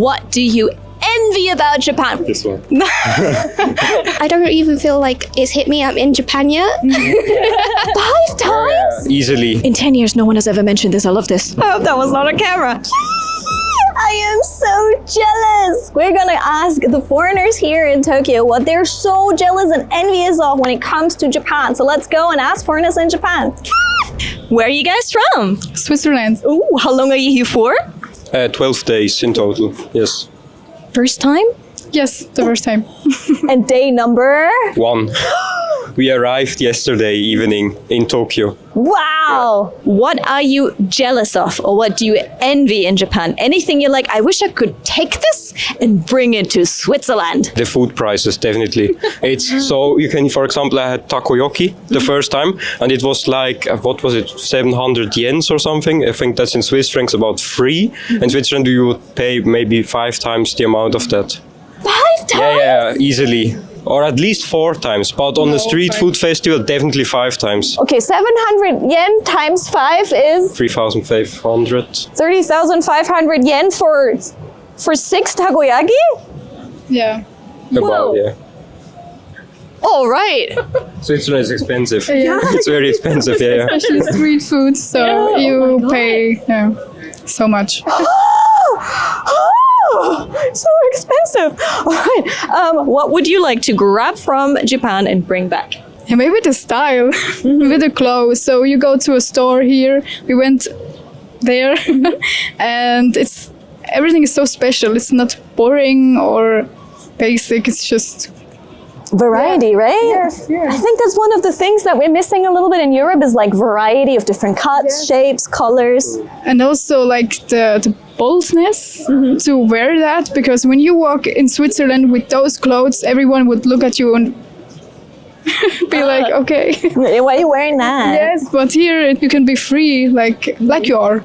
What do you envy about Japan? This one. I don't even feel like it's hit me. I'm in Japan yet. 5 times? Easily. In 10 years, no one has ever mentioned this. I love this. I hope that was not on camera. I am so jealous. We're gonna ask the foreigners here in Tokyo what they're so jealous and envious of when it comes to Japan. So let's go and ask foreigners in Japan. Where are you guys from? Switzerland. Ooh, how long are you here for? 12 days in total, yes. First time? Yes, the first time. And day number? 1. We arrived yesterday evening in Tokyo. Wow! What are you jealous of, or what do you envy in Japan? Anything you're like, I wish I could take this and bring it to Switzerland. The food prices, definitely. It's so you can, for example, I had takoyaki the first time, and it was like, what was it, 700 yens or something? I think that's in Swiss francs about 3. In Switzerland, you would pay maybe 5 times the amount of that. 5 times? Yeah, easily. Or at least 4 times, but on the street food festival, definitely 5 times. Okay, 700 yen times 5 is 3,500. 30,500 yen for 6 takoyaki? Yeah. About, yeah. All right. Switzerland is expensive. Yeah. It's very expensive, yeah. Especially street food, so you pay so much. So expensive. All right. What would you like to grab from Japan and bring back? Yeah, maybe the style, maybe the clothes. So you go to a store here, we went there, and everything is so special. It's not boring or basic, it's just Variety, right? Yes. I think that's one of the things that we're missing a little bit in Europe is like variety of different cuts, shapes, colors. And also like the boldness to wear that, because when you walk in Switzerland with those clothes, everyone would look at you and be like, okay. Why are you wearing that? Yes, but here you can be free, like you are.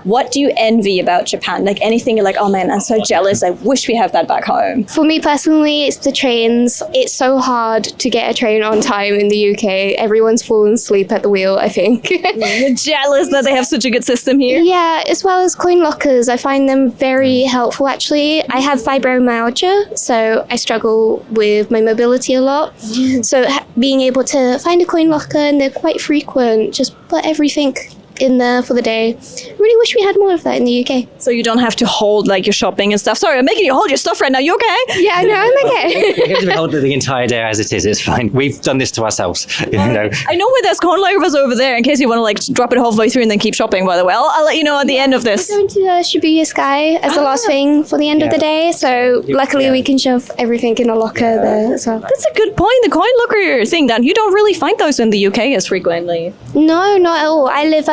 What do you envy about Japan? Like anything you're like, oh man, I'm so jealous. I wish we had that back home. For me personally, it's the trains. It's so hard to get a train on time in the UK. Everyone's fallen asleep at the wheel, I think. You're jealous that they have such a good system here? Yeah, as well as coin lockers. I find them very helpful, actually. I have fibromyalgia, so I struggle with my mobility a lot. So being able to find a coin locker, and they're quite frequent, just put everything in there for the day. Really wish we had more of that in the UK. So you don't have to hold like your shopping and stuff. Sorry, I'm making you hold your stuff right now. You okay? Yeah, no, I'm okay. We have to hold it the entire day as it is. It's fine. We've done this to ourselves. You know. I know where there's corn loafers over there in case you want to like drop it halfway through and then keep shopping, by the way. I'll let you know at the end of this. We're going to Shibuya Sky as the last thing for the end of the day. So luckily we can shove everything in a locker there as well. That's a good point. The coin locker thing, that you don't really find those in the UK as frequently. No, not at all. I live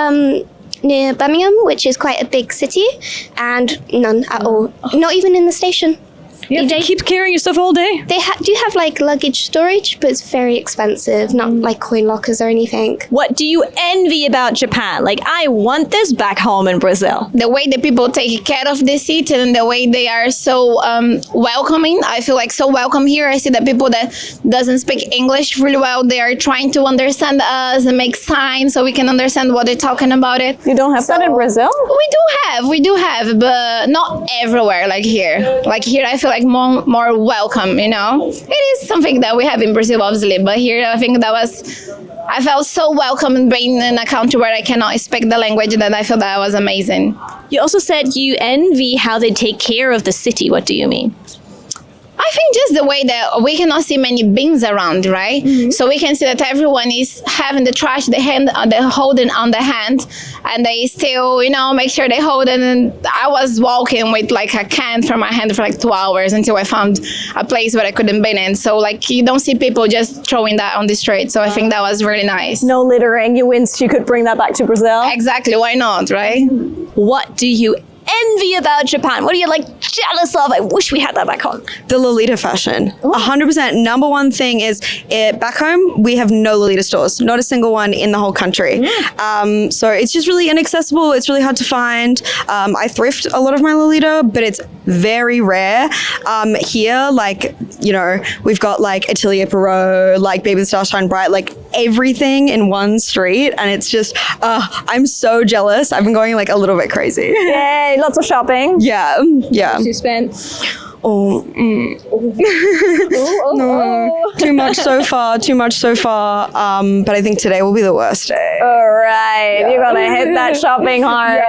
near Birmingham, which is quite a big city, and none at all. Not even in the station. You have to keep carrying your stuff all day. They do have like luggage storage, but it's very expensive, not like coin lockers or anything. What do you envy about Japan? Like, I want this back home in Brazil. The way the people take care of the city and the way they are so welcoming. I feel like so welcome here. I see that people that doesn't speak English really well, they are trying to understand us and make signs so we can understand what they're talking about it. You don't have that in Brazil? We do have, but not everywhere like here. Like here, I feel like more welcome, you know. It is something that we have in Brazil, obviously, but here I think I felt so welcome in being in a country where I cannot speak the language, that I feel that was amazing. You also said you envy how they take care of the city. What do you mean? I think just the way that we cannot see many bins around, right? Mm-hmm. So we can see that everyone is having the trash, they hold it on the hand, and they still, you know, make sure they hold it. And I was walking with like a can from my hand for like 2 hours until I found a place where I couldn't bin in. So like you don't see people just throwing that on the street. So I think that was really nice. No littering. You wish you could bring that back to Brazil. Exactly. Why not, right? What do you envy about Japan? What are you like jealous of? I wish we had that back home. The Lolita fashion. 100%. Number one thing is back home, we have no Lolita stores, not a single one in the whole country. So it's just really inaccessible. It's really hard to find. I thrift a lot of my Lolita, but it's very rare. Here, like, you know, we've got like Atelier Perot, like Baby the Star Shine Bright, like everything in one street, and it's just, I'm so jealous. I've been going like a little bit crazy. Yay, lots of shopping. Yeah. You spent No, too much so far. But I think today will be the worst day. all right. You're gonna hit that shopping hard.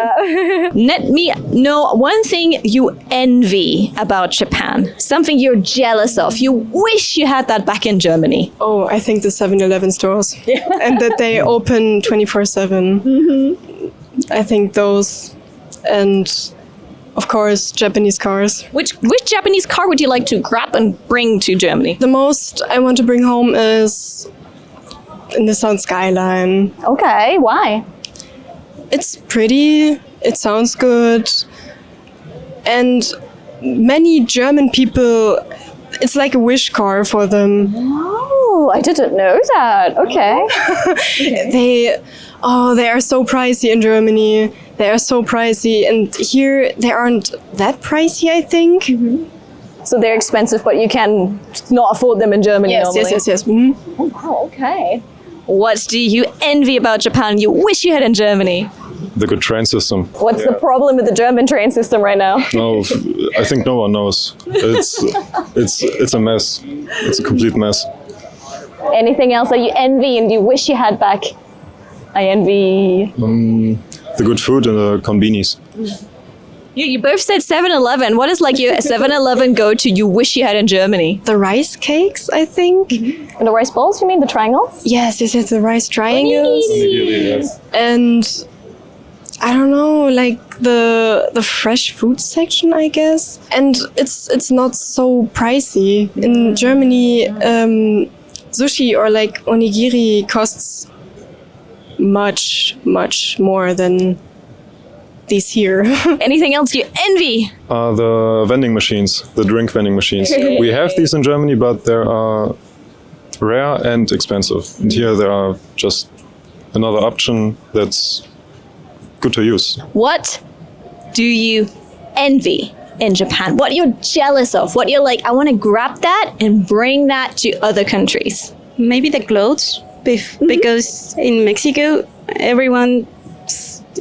Let me know one thing you envy about Japan. Something you're jealous of. You wish you had that back in Germany. Oh, I think the 7-Eleven stores. Yeah. And that they open 24/7. Mm-hmm. I think those, and of course, Japanese cars. Which Japanese car would you like to grab and bring to Germany? The most I want to bring home is a Nissan Skyline. Okay, why? It's pretty, it sounds good, and many German people, it's like a wish car for them. Oh, I didn't know that. Okay. They are so pricey in Germany. They are so pricey, and here they aren't that pricey, I think. Mm-hmm. So they're expensive, but you can not afford them in Germany normally. Yes. Mm-hmm. Oh, wow, okay. What do you envy about Japan you wish you had in Germany? The good train system. What's the problem with the German train system right now? No, I think no one knows. It's a mess. It's a complete mess. Anything else that you envy and you wish you had back? I envy... The good food and the convenience. You both said 7-Eleven. What is like your 7-Eleven go-to you wish you had in Germany? The rice cakes, I think. Mm-hmm. And the rice balls, you mean? The triangles? Yes, the rice triangles. Yes. And I don't know, like the fresh food section, I guess. And it's not so pricey. In Germany, sushi or like onigiri costs much more than these here. Anything else you envy? The vending machines, the drink vending machines. We have these in Germany, but they are rare and expensive. And here they are just another option that's good to use. What do you envy in Japan? What you're jealous of? What you're like, I want to grab that and bring that to other countries? Maybe the clothes, because in Mexico, everyone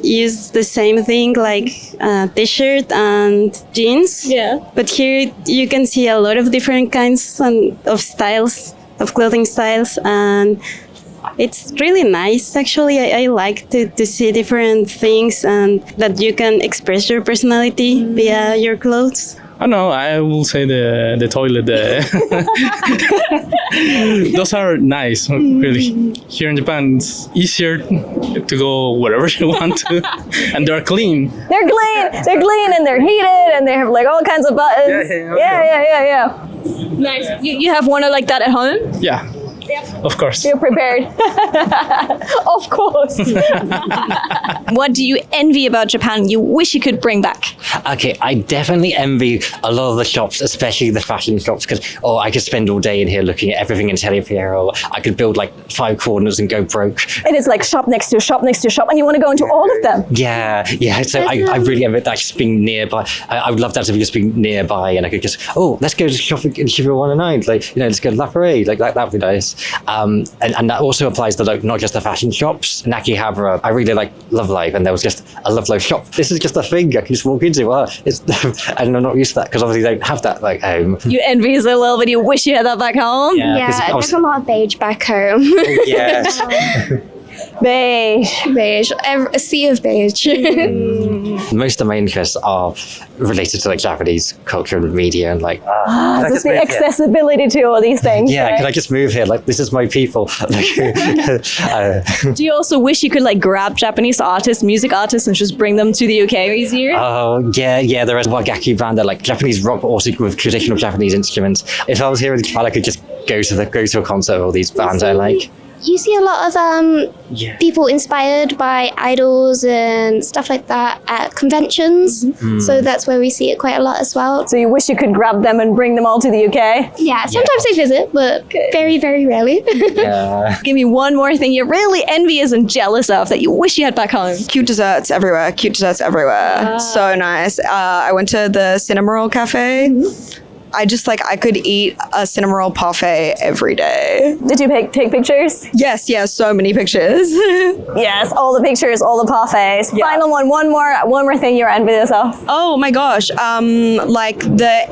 use the same thing, like t-shirt and jeans. Yeah. But here you can see a lot of different kinds of styles, of clothing styles, and it's really nice. Actually, I like to see different things and that you can express your personality via your clothes. I don't know, I will say the toilet. Those are nice, really. Here in Japan, it's easier to go wherever you want to, and they're clean. They're clean and they're heated and they have like all kinds of buttons. Yeah. Nice. You have one like that at home? Yeah. Of course. You're prepared. Of course. What do you envy about Japan you wish you could bring back? Okay, I definitely envy a lot of the shops, especially the fashion shops, because I could spend all day in here looking at everything in Telepiero. I could build like 5 corners and go broke. And it's like shop next to shop next to shop, and you want to go into all of them. Yeah. So I really envy that just being nearby. I would love that to be just being nearby, and I could just, let's go to shopping in Shibuya 109. Like, let's go to La Parade. Like that would be nice. And that also applies to not just the fashion shops. In Akihabara, I really love life, and there was just a Love Life shop. This is just a thing I can just walk into. And I'm not used to that because obviously they don't have that like home. You envy us a little bit. You wish you had that back home. Yeah, there's a lot of beige back home. Yes. Beige. A sea of beige. Most of my interests are related to like Japanese culture and media and like. Just the accessibility to all these things. Yeah, right? can I just move here? Like, this is my people. Do you also wish you could like grab Japanese artists, music artists, and just bring them to the UK easier? Oh, yeah. There is Wagaki band that like Japanese rock, but also with traditional Japanese instruments. If I was here in Japan, I could just go to a concert of all these bands I like. You see a lot of people inspired by idols and stuff like that at conventions. Mm-hmm. So that's where we see it quite a lot as well. So you wish you could grab them and bring them all to the UK? Yeah, sometimes they visit, but very, very rarely. Yeah. Give me one more thing you're really envious and jealous of that you wish you had back home. Cute desserts everywhere. So nice. I went to the Cinnamoroll Cafe. I just like, I could eat a cinnamon roll parfait every day. Did you take pictures? Yes, so many pictures. Yes, all the pictures, all the parfaits. Final one more thing you're envious of. Oh my gosh. Like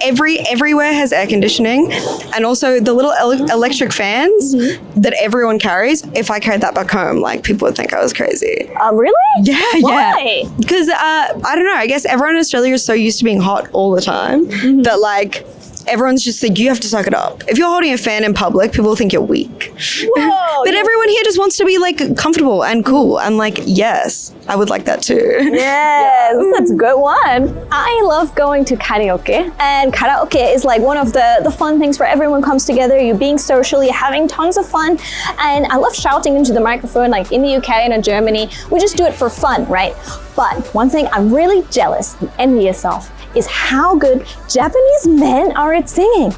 everywhere has air conditioning, and also the little electric fans that everyone carries. If I carried that back home, like people would think I was crazy. Really? Yeah. Why? Because I don't know. I guess everyone in Australia is so used to being hot all the time that like everyone's just like, you have to suck it up. If you're holding a fan in public, people think you're weak. Whoa. But everyone here just wants to be like comfortable and cool. And like, yes, I would like that too. Yes, that's a good one. I love going to karaoke, and karaoke is like one of the fun things where everyone comes together, you're being social, you're having tons of fun, and I love shouting into the microphone. Like in the UK and in Germany, we just do it for fun, right? But one thing I'm really jealous and envious of is how good Japanese men are at singing.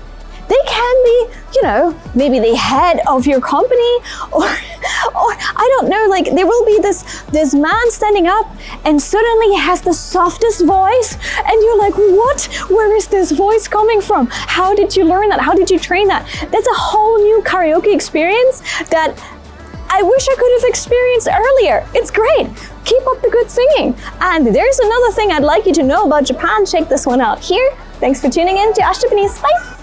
They can be, you know, maybe the head of your company, or I don't know, like there will be this man standing up and suddenly he has the softest voice and you're like, what? Where is this voice coming from? How did you learn that? How did you train that? That's a whole new karaoke experience that I wish I could have experienced earlier. It's great. Keep up the good singing. And there's another thing I'd like you to know about Japan. Check this one out here. Thanks for tuning in to Ash Japanese. Bye.